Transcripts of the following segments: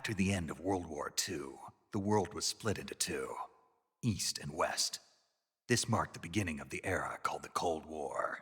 After the end of World War II, the world was split into two, East and West. This marked the beginning of the era called the Cold War.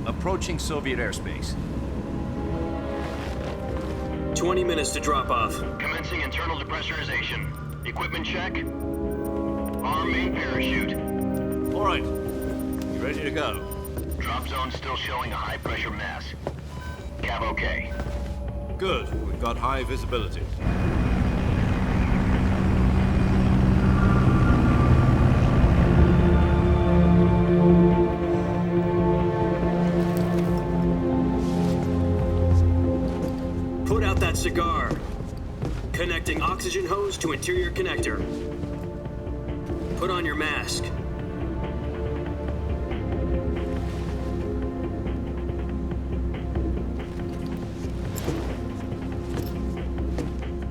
Approaching Soviet airspace. 20 minutes to drop off. Commencing internal depressurization. Equipment check. Arm main parachute. All right. You ready to go? Drop zone still showing a high pressure mass. Cav okay. Good. We've got high visibility. Put out that cigar. Connecting oxygen hose to interior connector. Put on your mask.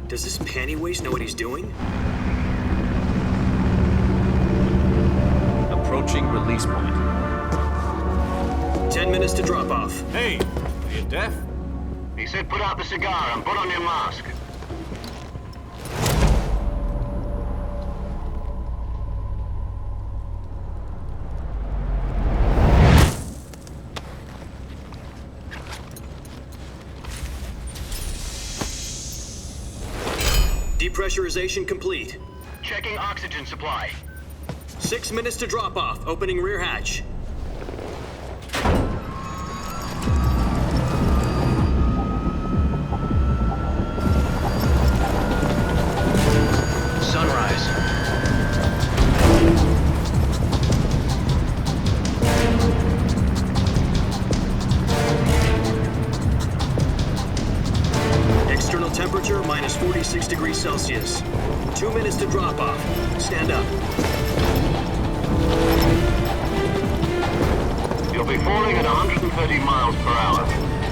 Does this panty waste know what he's doing? Approaching release point. 10 minutes to drop off. Hey, are you deaf? He said put out the cigar and put on your mask. Depressurization complete. Checking oxygen supply. 6 minutes to drop off. Opening rear hatch. Sunrise. External temperature minus 46 degrees Celsius. 2 minutes to drop off. Stand up. You'll be falling at 130 miles per hour.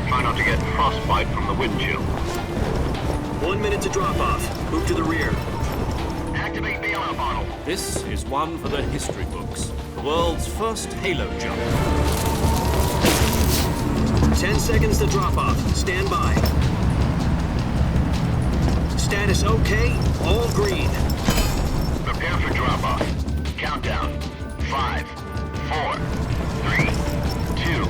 Try not to get frostbite from the wind chill. 1 minute to drop off. Move to the rear. Activate the air bottle. This is one for the history books. The world's first halo jump. 10 seconds to drop off. Stand by. Status okay. All green. Prepare for drop off. Countdown. 5, 4, 3, 2,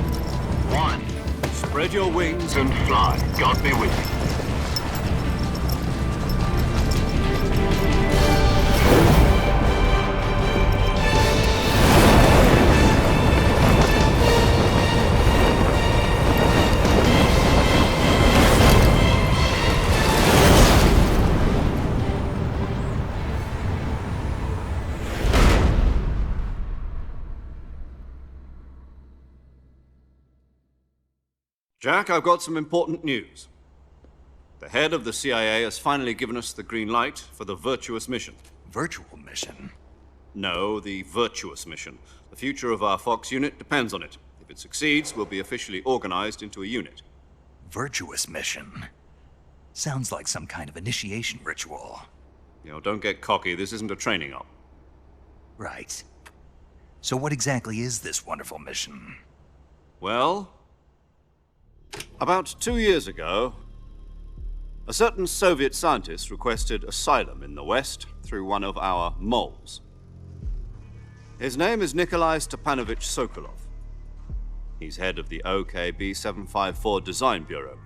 1. Spread your wings And fly. God be with you. Jack, I've got some important news. The head of the CIA has finally given us the green light for the Virtuous mission. Virtual mission? No, the Virtuous mission. The future of our Fox unit depends on it. If it succeeds, we'll be officially organized into a unit. Virtuous mission? Sounds like some kind of initiation ritual. You know, don't get cocky. This isn't a training op. Right. So what exactly is this wonderful mission? Well, about 2 years ago, a certain Soviet scientist requested asylum in the West through one of our moles. His name is Nikolai Stepanovich Sokolov. He's head of the OKB-754 Design Bureau,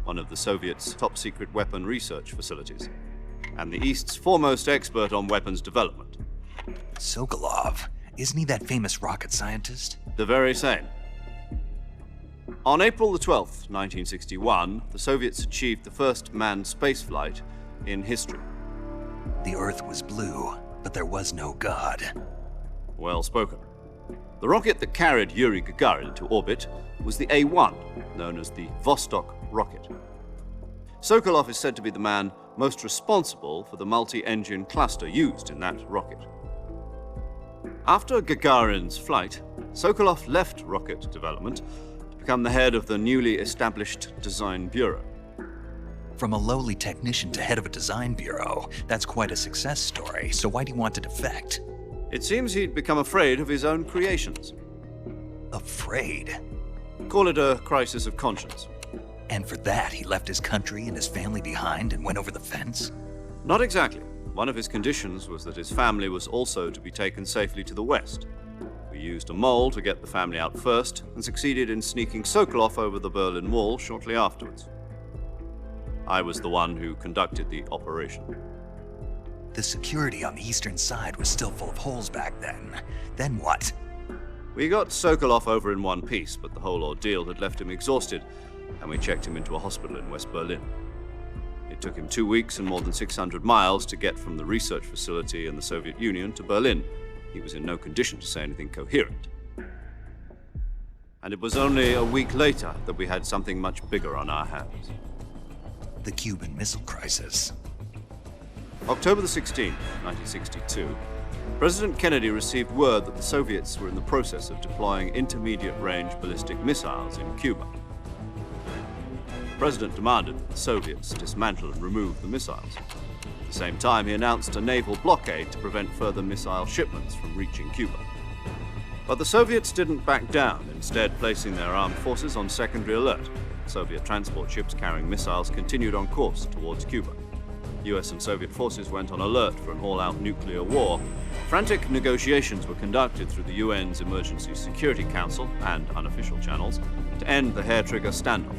one of the Soviets' top-secret weapon research facilities, and the East's foremost expert on weapons development. Sokolov? Isn't he that famous rocket scientist? The very same. On April the 12th, 1961, the Soviets achieved the first manned spaceflight in history. The Earth was blue, but there was no God. Well spoken. The rocket that carried Yuri Gagarin into orbit was the A-1, known as the Vostok rocket. Sokolov is said to be the man most responsible for the multi-engine cluster used in that rocket. After Gagarin's flight, Sokolov left rocket development to become the head of the newly established Design Bureau. From a lowly technician to head of a design bureau, that's quite a success story, so why'd he want to defect? It seems he'd become afraid of his own creations. Afraid? Call it a crisis of conscience. And for that, he left his country and his family behind and went over the fence? Not exactly. One of his conditions was that his family was also to be taken safely to the west. We used a mole to get the family out first and succeeded in sneaking Sokolov over the Berlin Wall shortly afterwards. I was the one who conducted the operation. The security on the eastern side was still full of holes back then. Then what? We got Sokolov over in one piece, but the whole ordeal had left him exhausted, and we checked him into a hospital in West Berlin. It took him 2 weeks and more than 600 miles to get from the research facility in the Soviet Union to Berlin. He was in no condition to say anything coherent. And it was only a week later that we had something much bigger on our hands. The Cuban Missile Crisis. October the 16th, 1962, President Kennedy received word that the Soviets were in the process of deploying intermediate-range ballistic missiles in Cuba. The President demanded that the Soviets dismantle and remove the missiles. At the same time, he announced a naval blockade to prevent further missile shipments from reaching Cuba. But the Soviets didn't back down, instead placing their armed forces on secondary alert. Soviet transport ships carrying missiles continued on course towards Cuba. US and Soviet forces went on alert for an all-out nuclear war. Frantic negotiations were conducted through the UN's Emergency Security Council and unofficial channels to end the hair-trigger standoff.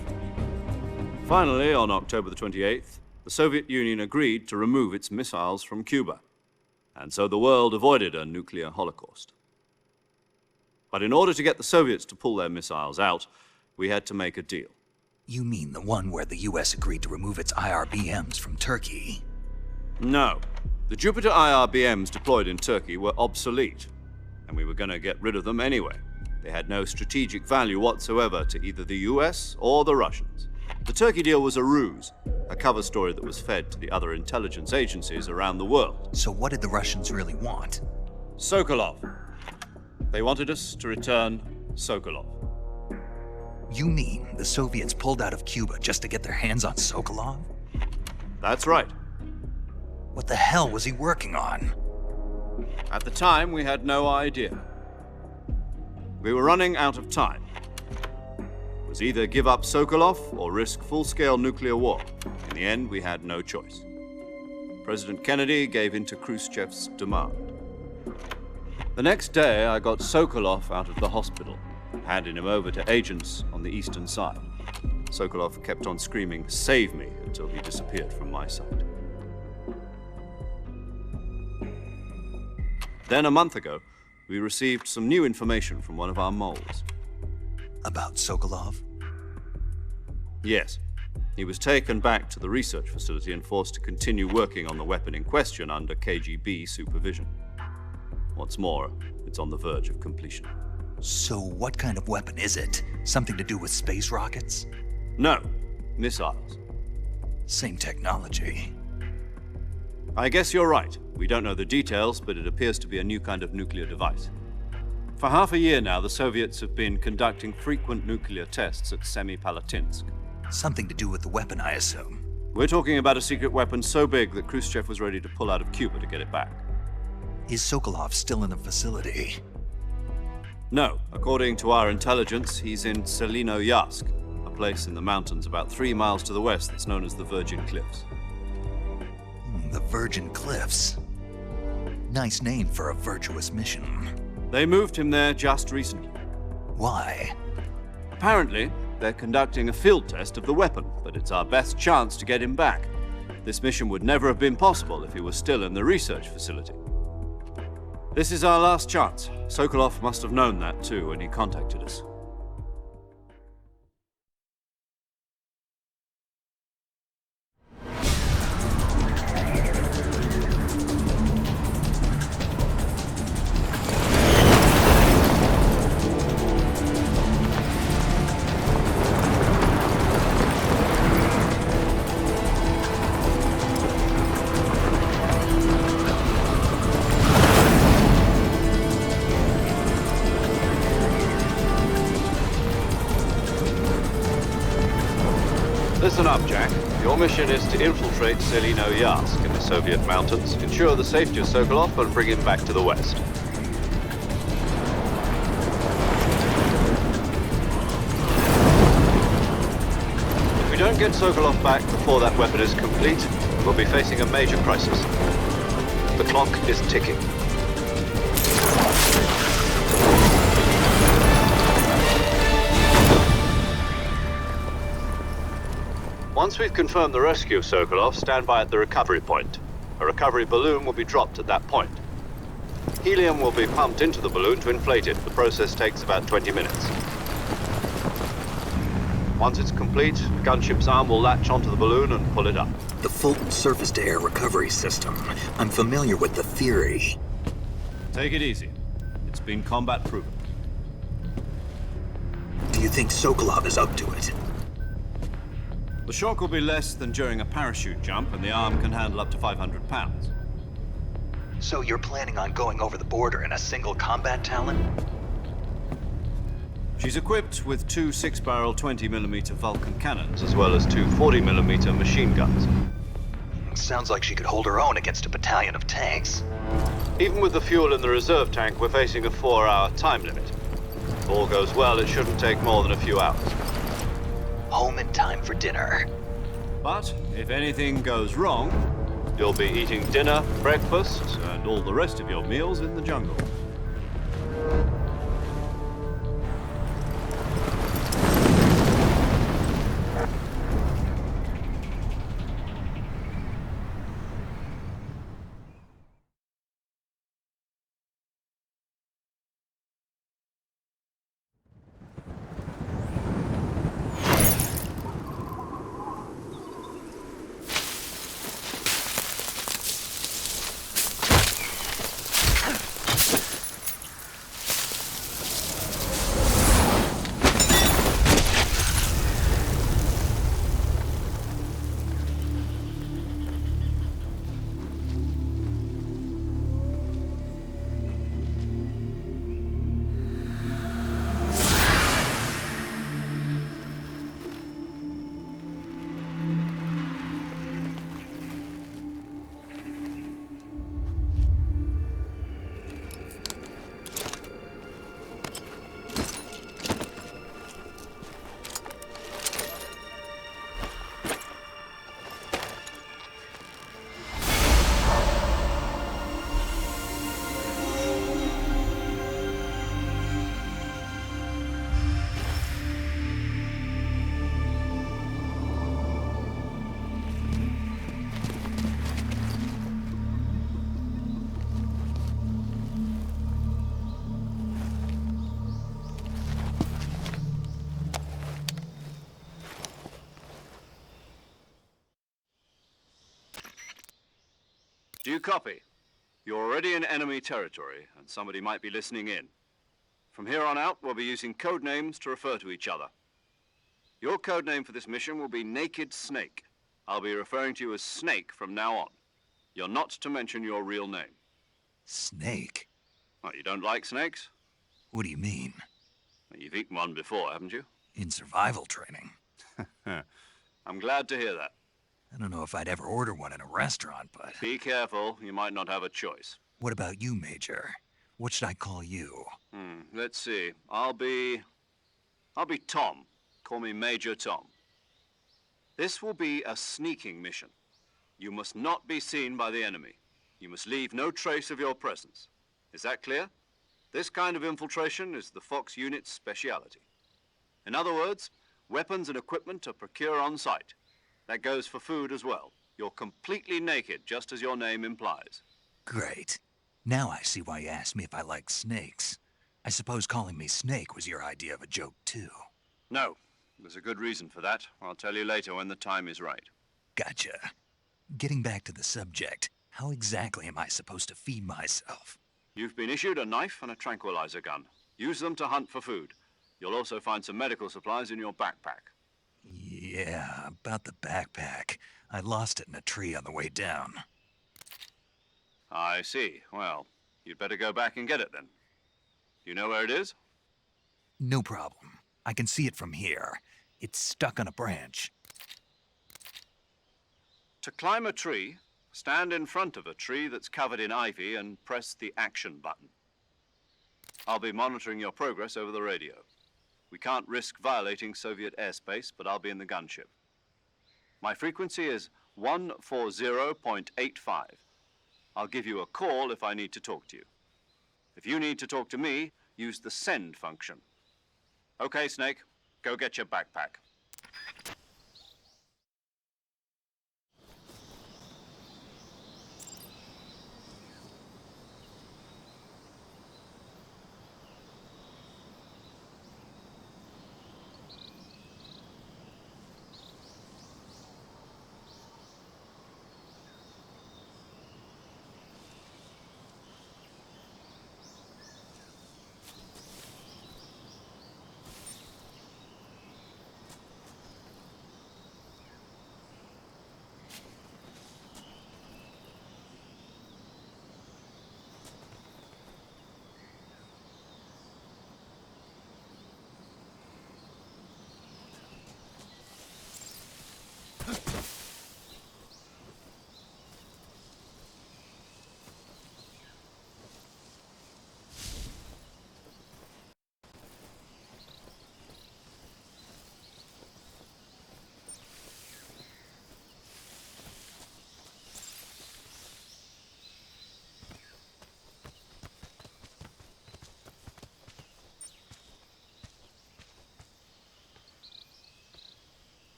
Finally, on October the 28th, the Soviet Union agreed to remove its missiles from Cuba, and so the world avoided a nuclear holocaust. But in order to get the Soviets to pull their missiles out, we had to make a deal. You mean the one where the US agreed to remove its IRBMs from Turkey? No. The Jupiter IRBMs deployed in Turkey were obsolete, and we were going to get rid of them anyway. They had no strategic value whatsoever to either the US or the Russians. The Turkey deal was a ruse, a cover story that was fed to the other intelligence agencies around the world. So what did the Russians really want? Sokolov. They wanted us to return Sokolov. You mean the Soviets pulled out of Cuba just to get their hands on Sokolov? That's right. What the hell was he working on? At the time, we had no idea. We were running out of time. It was either give up Sokolov or risk full-scale nuclear war. In the end, we had no choice. President Kennedy gave in to Khrushchev's demand. The next day, I got Sokolov out of the hospital, handing him over to agents on the eastern side. Sokolov kept on screaming, "Save me," until he disappeared from my sight. Then a month ago, we received some new information from one of our moles. About Sokolov? Yes. He was taken back to the research facility and forced to continue working on the weapon in question under KGB supervision. What's more, it's on the verge of completion. So what kind of weapon is it? Something to do with space rockets? No, missiles. Same technology. I guess you're right. We don't know the details, but it appears to be a new kind of nuclear device. For half a year now, the Soviets have been conducting frequent nuclear tests at Semipalatinsk. Something to do with the weapon, I assume. We're talking about a secret weapon so big that Khrushchev was ready to pull out of Cuba to get it back. Is Sokolov still in the facility? No. According to our intelligence, he's in Selinoyarsk, a place in the mountains about 3 miles to the west that's known as the Virgin Cliffs. The Virgin Cliffs. Nice name for a virtuous mission. They moved him there just recently. Why? Apparently, they're conducting a field test of the weapon, but it's our best chance to get him back. This mission would never have been possible if he was still in the research facility. This is our last chance. Sokolov must have known that too when he contacted us. up, Jack. Your mission is to infiltrate Selino Yask in the Soviet mountains, ensure the safety of Sokolov, and bring him back to the West. If we don't get Sokolov back before that weapon is complete, we'll be facing a major crisis. The clock is ticking. Once we've confirmed the rescue of Sokolov, stand by at the recovery point. A recovery balloon will be dropped at that point. Helium will be pumped into the balloon to inflate it. The process takes about 20 minutes. Once it's complete, the gunship's arm will latch onto the balloon and pull it up. The Fulton surface-to-air recovery system. I'm familiar with the theory. Take it easy. It's been combat proven. Do you think Sokolov is up to it? The shock will be less than during a parachute jump, and the arm can handle up to 500 pounds. So you're planning on going over the border in a single combat Talon? She's equipped with two 6-barrel 20mm Vulcan cannons, as well as two 40mm machine guns. Sounds like she could hold her own against a battalion of tanks. Even with the fuel in the reserve tank, we're facing a 4-hour time limit. If all goes well, it shouldn't take more than a few hours. Home in time for dinner. But if anything goes wrong, you'll be eating dinner, breakfast, and all the rest of your meals in the jungle. Do you copy? You're already in enemy territory, and somebody might be listening in. From here on out, we'll be using code names to refer to each other. Your code name for this mission will be Naked Snake. I'll be referring to you as Snake from now on. You're not to mention your real name. Snake? Oh, you don't like snakes? What do you mean? Well, you've eaten one before, haven't you? In survival training. I'm glad to hear that. I don't know if I'd ever order one in a restaurant, but... Be careful, you might not have a choice. What about you, Major? What should I call you? Let's see. I'll be Tom. Call me Major Tom. This will be a sneaking mission. You must not be seen by the enemy. You must leave no trace of your presence. Is that clear? This kind of infiltration is the Fox unit's speciality. In other words, weapons and equipment are procured on site. That goes for food as well. You're completely naked, just as your name implies. Great. Now I see why you asked me if I like snakes. I suppose calling me Snake was your idea of a joke, too. No. There's a good reason for that. I'll tell you later when the time is right. Gotcha. Getting back to the subject, how exactly am I supposed to feed myself? You've been issued a knife and a tranquilizer gun. Use them to hunt for food. You'll also find some medical supplies in your backpack. Yeah, about the backpack. I lost it in a tree on the way down. I see. Well, you'd better go back and get it then. You know where it is? No problem. I can see it from here. It's stuck on a branch. To climb a tree, stand in front of a tree that's covered in ivy and press the action button. I'll be monitoring your progress over the radio. We can't risk violating Soviet airspace, but I'll be in the gunship. My frequency is 140.85. I'll give you a call if I need to talk to you. If you need to talk to me, use the send function. Okay, Snake, go get your backpack.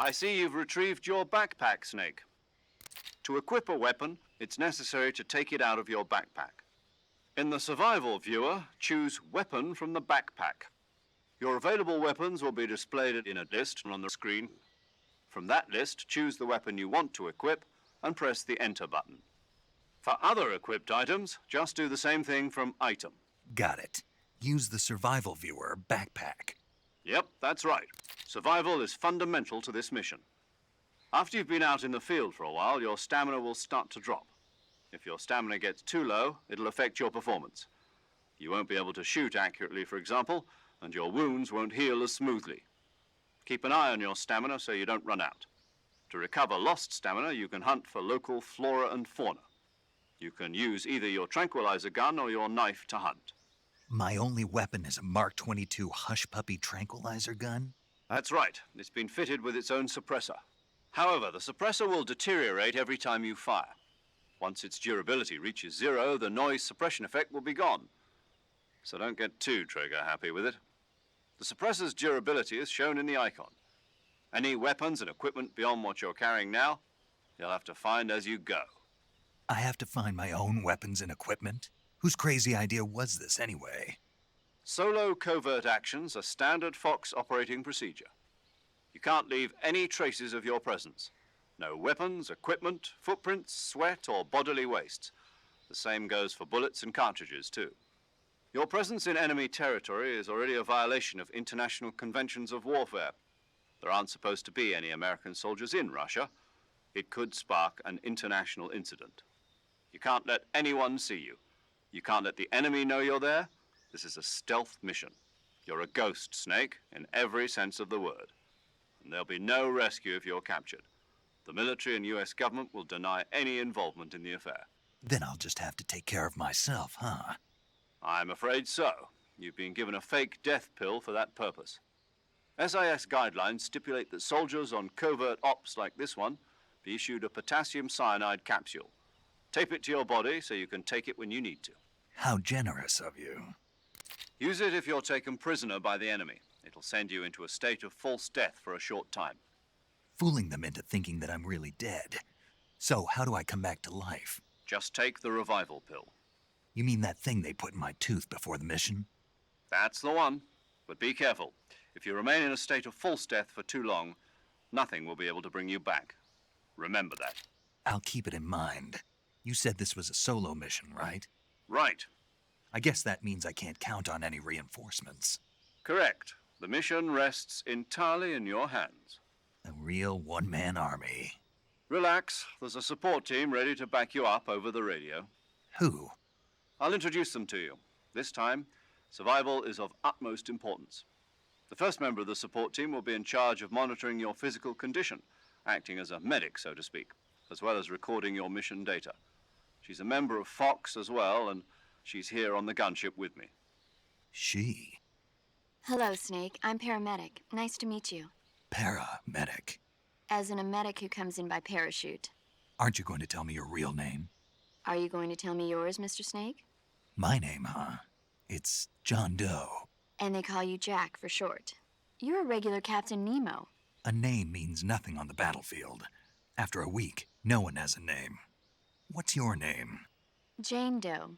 I see you've retrieved your backpack, Snake. To equip a weapon, it's necessary to take it out of your backpack. In the survival viewer, choose Weapon from the backpack. Your available weapons will be displayed in a list on the screen. From that list, choose the weapon you want to equip and press the Enter button. For other equipped items, just do the same thing from Item. Got it. Use the survival viewer backpack. Yep, that's right. Survival is fundamental to this mission. After you've been out in the field for a while, your stamina will start to drop. If your stamina gets too low, it'll affect your performance. You won't be able to shoot accurately, for example, and your wounds won't heal as smoothly. Keep an eye on your stamina so you don't run out. To recover lost stamina, you can hunt for local flora and fauna. You can use either your tranquilizer gun or your knife to hunt. My only weapon is a Mark 22 Hush Puppy tranquilizer gun? That's right. It's been fitted with its own suppressor. However, the suppressor will deteriorate every time you fire. Once its durability reaches 0, the noise suppression effect will be gone. So don't get too trigger-happy with it. The suppressor's durability is shown in the icon. Any weapons and equipment beyond what you're carrying now, you'll have to find as you go. I have to find my own weapons and equipment? Whose crazy idea was this anyway? Solo covert actions are standard Fox operating procedure. You can't leave any traces of your presence. No weapons, equipment, footprints, sweat, or bodily wastes. The same goes for bullets and cartridges, too. Your presence in enemy territory is already a violation of international conventions of warfare. There aren't supposed to be any American soldiers in Russia. It could spark an international incident. You can't let anyone see you. You can't let the enemy know you're there. This is a stealth mission. You're a ghost, Snake, in every sense of the word. And there'll be no rescue if you're captured. The military and U.S. government will deny any involvement in the affair. Then I'll just have to take care of myself, huh? I'm afraid so. You've been given a fake death pill for that purpose. SIS guidelines stipulate that soldiers on covert ops like this one be issued a potassium cyanide capsule. Tape it to your body so you can take it when you need to. How generous of you. Use it if you're taken prisoner by the enemy. It'll send you into a state of false death for a short time. Fooling them into thinking that I'm really dead. So how do I come back to life? Just take the revival pill. You mean that thing they put in my tooth before the mission? That's the one. But be careful. If you remain in a state of false death for too long, nothing will be able to bring you back. Remember that. I'll keep it in mind. You said this was a solo mission, right? Right. I guess that means I can't count on any reinforcements. Correct. The mission rests entirely in your hands. A real one-man army. Relax. There's a support team ready to back you up over the radio. Who? I'll introduce them to you. This time, survival is of utmost importance. The first member of the support team will be in charge of monitoring your physical condition, acting as a medic, so to speak, as well as recording your mission data. She's a member of Fox as well, and she's here on the gunship with me. She. Hello, Snake. I'm paramedic. Nice to meet you. Paramedic. As in a medic who comes in by parachute. Aren't you going to tell me your real name? Are you going to tell me yours, Mr. Snake? My name, huh? It's John Doe. And they call you Jack for short. You're a regular Captain Nemo. A name means nothing on the battlefield. After a week, no one has a name. What's your name? Jane Doe.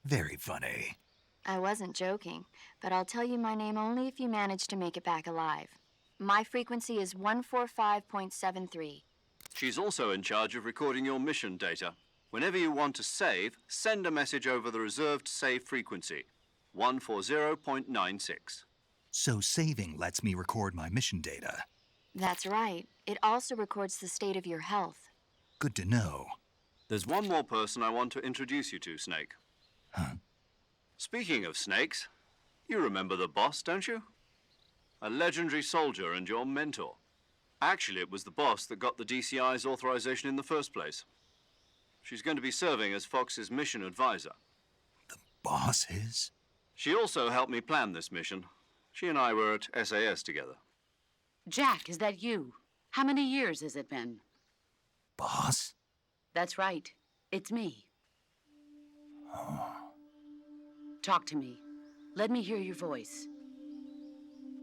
Very funny. I wasn't joking, but I'll tell you my name only if you manage to make it back alive. My frequency is 145.73. She's also in charge of recording your mission data. Whenever you want to save, send a message over the reserved save frequency, 140.96. So saving lets me record my mission data. That's right. It also records the state of your health. Good to know. There's one more person I want to introduce you to, Snake. Huh? Speaking of snakes, you remember the boss, don't you? A legendary soldier and your mentor. Actually, it was the boss that got the DCI's authorization in the first place. She's going to be serving as Fox's mission advisor. The boss is? She also helped me plan this mission. She and I were at SAS together. Jack, is that you? How many years has it been? Boss? That's right. It's me. Talk to me. Let me hear your voice.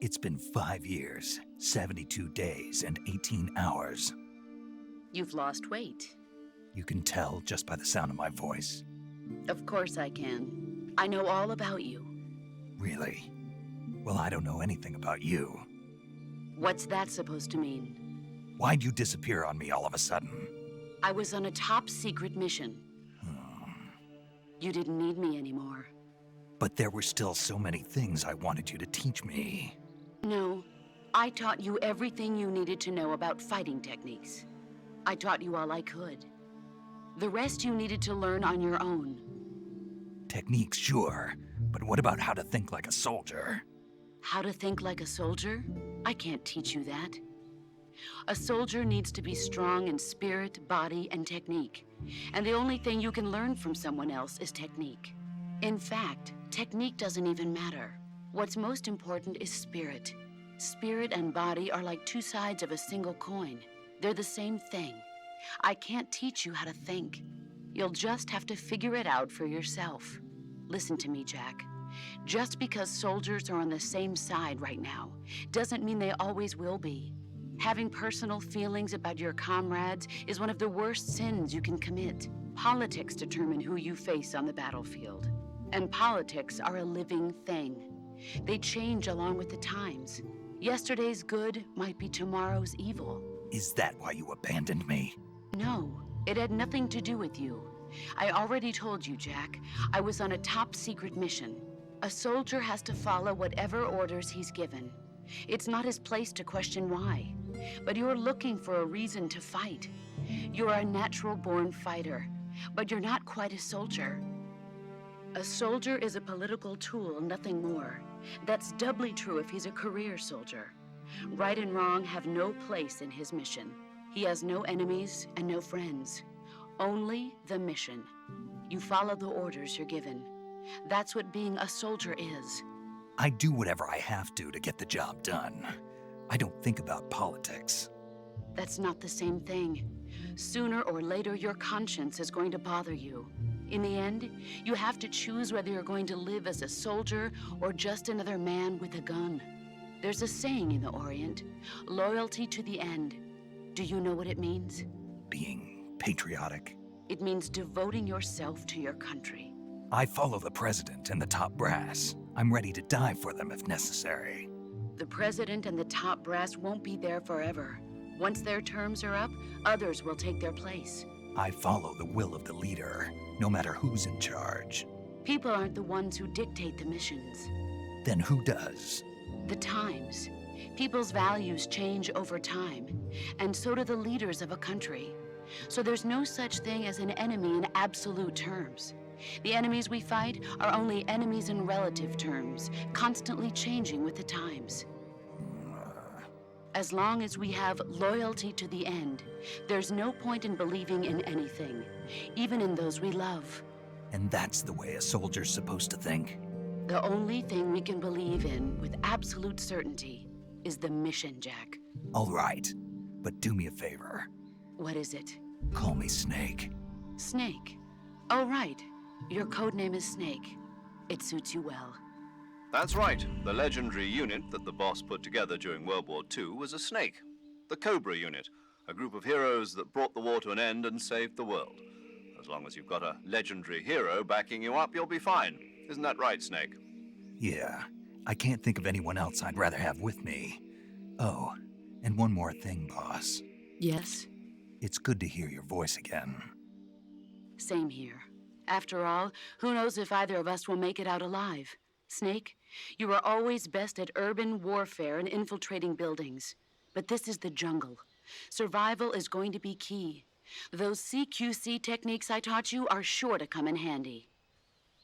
It's been 5 years, 72 days, and 18 hours. You've lost weight. You can tell just by the sound of my voice. Of course I can. I know all about you. Really? Well, I don't know anything about you. What's that supposed to mean? Why'd you disappear on me all of a sudden? I was on a top secret mission. You didn't need me anymore. But there were still so many things I wanted you to teach me. No, I taught you everything you needed to know about fighting techniques. I taught you all I could. The rest you needed to learn on your own. Techniques, sure. But what about how to think like a soldier? How to think like a soldier? I can't teach you that. A soldier needs to be strong in spirit, body, and technique. And the only thing you can learn from someone else is technique. In fact, technique doesn't even matter. What's most important is spirit. Spirit and body are like two sides of a single coin. They're the same thing. I can't teach you how to think. You'll just have to figure it out for yourself. Listen to me, Jack. Just because soldiers are on the same side right now doesn't mean they always will be. Having personal feelings about your comrades is one of the worst sins you can commit. Politics determine who you face on the battlefield. And politics are a living thing. They change along with the times. Yesterday's good might be tomorrow's evil. Is that why you abandoned me? No, it had nothing to do with you. I already told you, Jack. I was on a top secret mission. A soldier has to follow whatever orders he's given. It's not his place to question why. But you're looking for a reason to fight. You're a natural-born fighter, but you're not quite a soldier. A soldier is a political tool, nothing more. That's doubly true if he's a career soldier. Right and wrong have no place in his mission. He has no enemies and no friends. Only the mission. You follow the orders you're given. That's what being a soldier is. I do whatever I have to get the job done. I don't think about politics. That's not the same thing. Sooner or later, your conscience is going to bother you. In the end, you have to choose whether you're going to live as a soldier or just another man with a gun. There's a saying in the Orient, loyalty to the end. Do you know what it means? Being patriotic. It means devoting yourself to your country. I follow the president and the top brass. I'm ready to die for them if necessary. The president and the top brass won't be there forever. Once their terms are up, others will take their place. I follow the will of the leader, no matter who's in charge. People aren't the ones who dictate the missions. Then who does? The times. People's values change over time, and so do the leaders of a country. So there's no such thing as an enemy in absolute terms. The enemies we fight are only enemies in relative terms, constantly changing with the times. As long as we have loyalty to the end, there's no point in believing in anything, even in those we love. And that's the way a soldier's supposed to think? The only thing we can believe in with absolute certainty is the mission, Jack. All right, but do me a favor. What is it? Call me Snake. Snake. Oh, right. Your codename is Snake. It suits you well. That's right. The legendary unit that the boss put together during World War II was a snake. The Cobra unit, a group of heroes that brought the war to an end and saved the world. As long as you've got a legendary hero backing you up, you'll be fine. Isn't that right, Snake? Yeah, I can't think of anyone else I'd rather have with me. Oh, and one more thing, boss. Yes? It's good to hear your voice again. Same here. After all, who knows if either of us will make it out alive? Snake, you are always best at urban warfare and infiltrating buildings. But this is the jungle. Survival is going to be key. Those CQC techniques I taught you are sure to come in handy.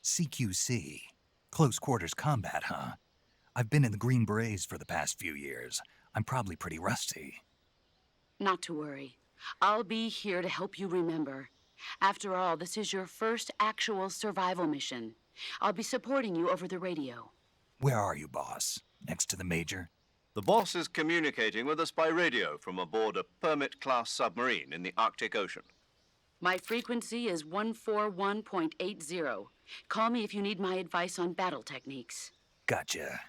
CQC? Close quarters combat, huh? I've been in the Green Berets for the past few years. I'm probably pretty rusty. Not to worry. I'll be here to help you remember. After all, this is your first actual survival mission. I'll be supporting you over the radio. Where are you, boss? Next to the Major? The boss is communicating with us by radio from aboard a Permit-class submarine in the Arctic Ocean. My frequency is 141.80. Call me if you need my advice on battle techniques. Gotcha.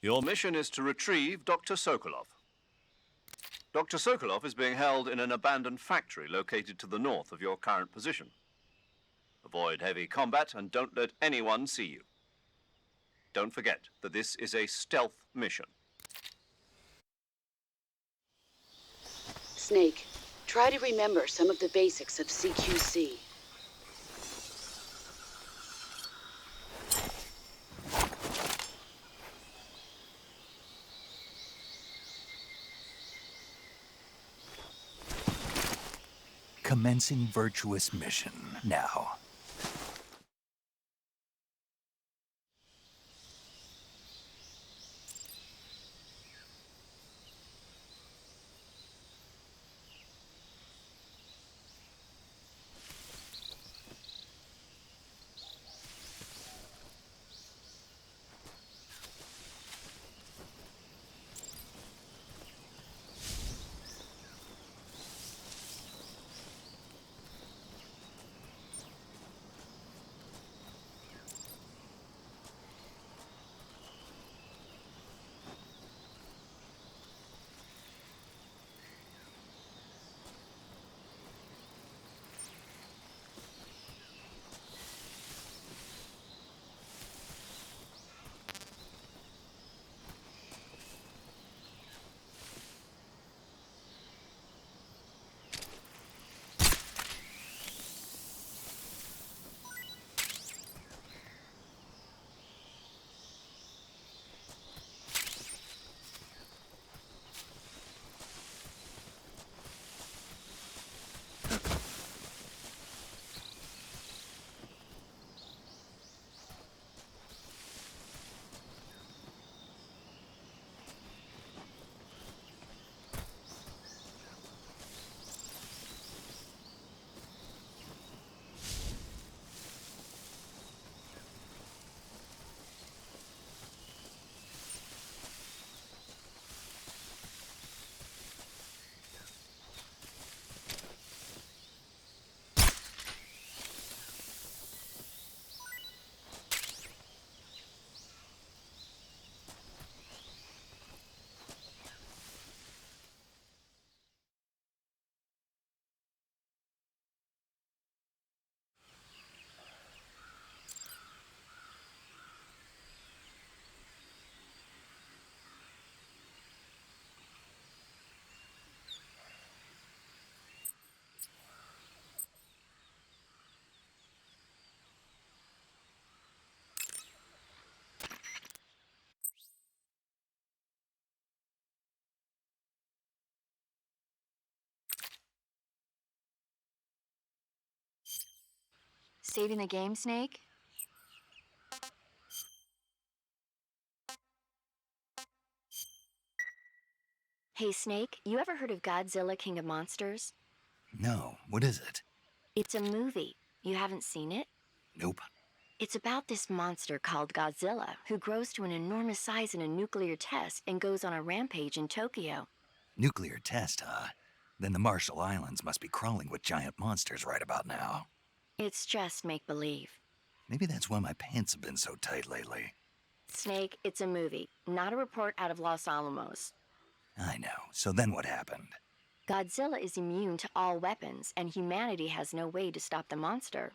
Your mission is to retrieve Dr. Sokolov. Dr. Sokolov is being held in an abandoned factory located to the north of your current position. Avoid heavy combat and don't let anyone see you. Don't forget that this is a stealth mission. Snake, try to remember some of the basics of CQC. Commencing virtuous mission now. Saving the game, Snake? Hey, Snake, you ever heard of Godzilla King of Monsters? No, what is it? It's a movie. You haven't seen it? Nope. It's about this monster called Godzilla, who grows to an enormous size in a nuclear test and goes on a rampage in Tokyo. Nuclear test, huh? Then the Marshall Islands must be crawling with giant monsters right about now. It's just make-believe. Maybe that's why my pants have been so tight lately. Snake, it's a movie, not a report out of Los Alamos. I know. So then what happened? Godzilla is immune to all weapons, and humanity has no way to stop the monster.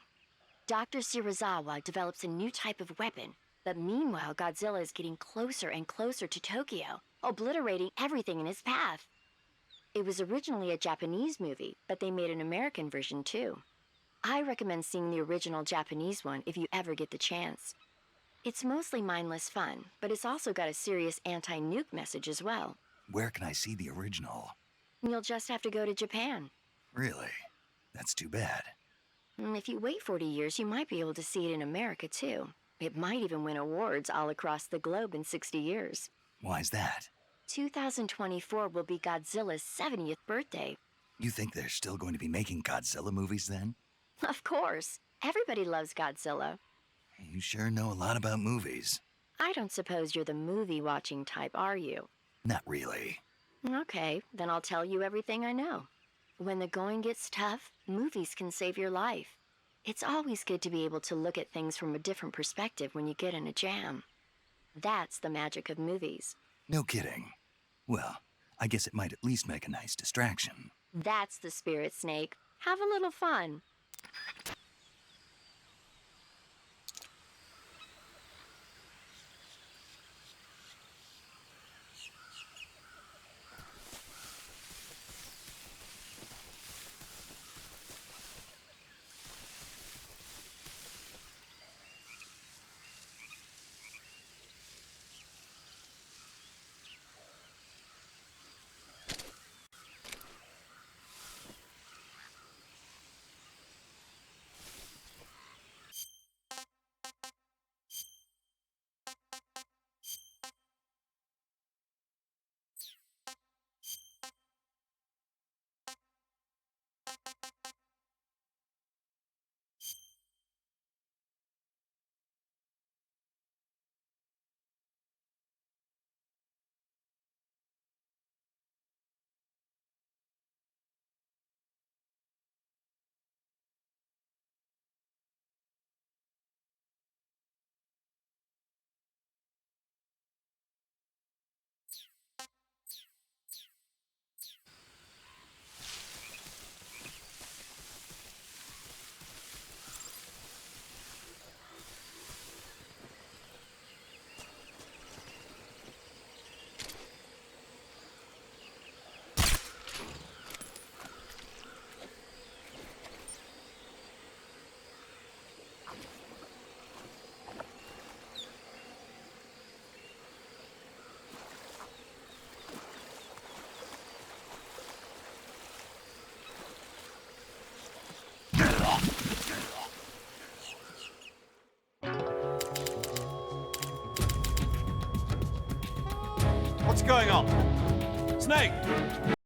Dr. Shirazawa develops a new type of weapon, but meanwhile, Godzilla is getting closer and closer to Tokyo, obliterating everything in his path. It was originally a Japanese movie, but they made an American version too. I recommend seeing the original Japanese one if you ever get the chance. It's mostly mindless fun, but it's also got a serious anti-nuke message as well. Where can I see the original? You'll just have to go to Japan. Really? That's too bad. If you wait 40 years, you might be able to see it in America too. It might even win awards all across the globe in 60 years. Why's that? 2024 will be Godzilla's 70th birthday. You think they're still going to be making Godzilla movies then? Of course. Everybody loves Godzilla. You sure know a lot about movies. I don't suppose you're the movie-watching type, are you? Not really. Okay, then I'll tell you everything I know. When the going gets tough, movies can save your life. It's always good to be able to look at things from a different perspective when you get in a jam. That's the magic of movies. No kidding. Well, I guess it might at least make a nice distraction. That's the spirit, Snake. Have a little fun. What's going on? Snake!